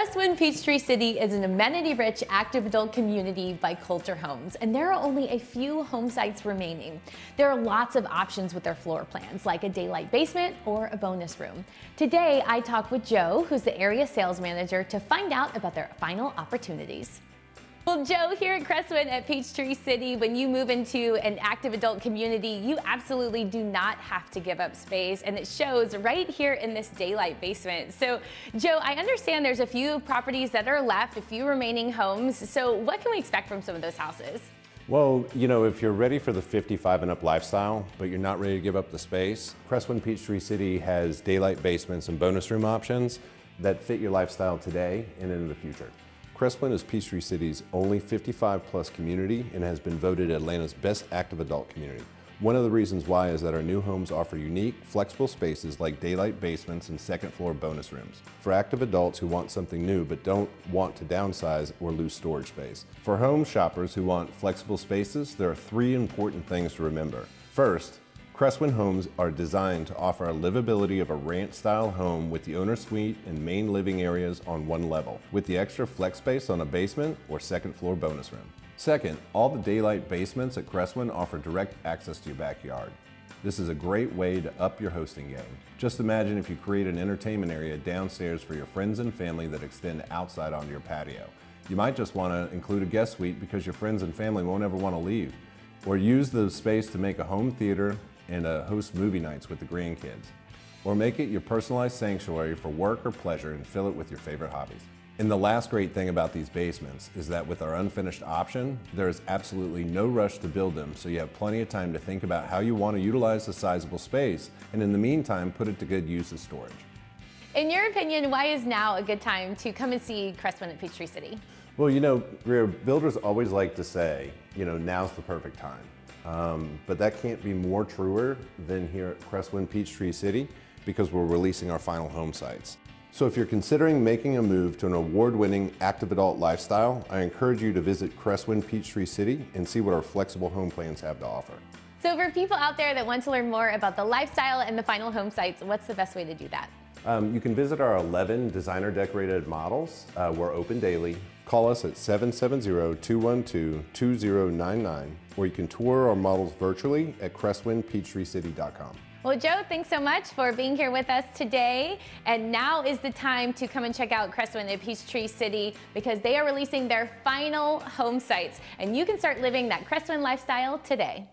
Cresswind Peachtree City is an amenity-rich, active adult community by Kolter homes, and there are only a few home sites remaining. There are lots of options with their floor plans, like a daylight basement or a bonus room. Today, I talk with Joe, who's the area sales manager, to find out about their final opportunities. Well, Joe, here at Cresswind at Peachtree City, when you move into an active adult community, you absolutely do not have to give up space, and it shows right here in this daylight basement. So, Joe, I understand there's a few properties that are left, a few remaining homes. So what can we expect from some of those houses? Well, you know, if you're ready for the 55 and up lifestyle, but you're not ready to give up the space, Cresswind Peachtree City has daylight basements and bonus room options that fit your lifestyle today and into the future. Cresswind is Peachtree City's only 55-plus community and has been voted Atlanta's best active adult community. One of the reasons why is that our new homes offer unique, flexible spaces like daylight basements and second-floor bonus rooms for active adults who want something new but don't want to downsize or lose storage space. For home shoppers who want flexible spaces, there are three important things to remember. First, Cresswind homes are designed to offer a livability of a ranch-style home with the owner suite and main living areas on one level, with the extra flex space on a basement or second-floor bonus room. Second, all the daylight basements at Cresswind offer direct access to your backyard. This is a great way to up your hosting game. Just imagine if you create an entertainment area downstairs for your friends and family that extend outside onto your patio. You might just want to include a guest suite because your friends and family won't ever want to leave. Or use the space to make a home theater and host movie nights with the grandkids. Or make it your personalized sanctuary for work or pleasure and fill it with your favorite hobbies. And the last great thing about these basements is that with our unfinished option, there is absolutely no rush to build them, so you have plenty of time to think about how you want to utilize the sizable space, and in the meantime, put it to good use as storage. In your opinion, why is now a good time to come and see Cresswind at Peachtree City? Well, you know, builders always like to say, you know, now's the perfect time. But that can't be more truer than here at Cresswind Peachtree City because we're releasing our final home sites. So if you're considering making a move to an award-winning active adult lifestyle, I encourage you to visit Cresswind Peachtree City and see what our flexible home plans have to offer. So for people out there that want to learn more about the lifestyle and the final home sites, what's the best way to do that? You can visit our 11 designer decorated models. We're open daily. Call us at 770-212-2099, or you can tour our models virtually at cresswindpeachtreecity.com. Well, Joe, thanks so much for being here with us today. And now is the time to come and check out Cresswind at Peachtree City because they are releasing their final home sites, and you can start living that Cresswind lifestyle today.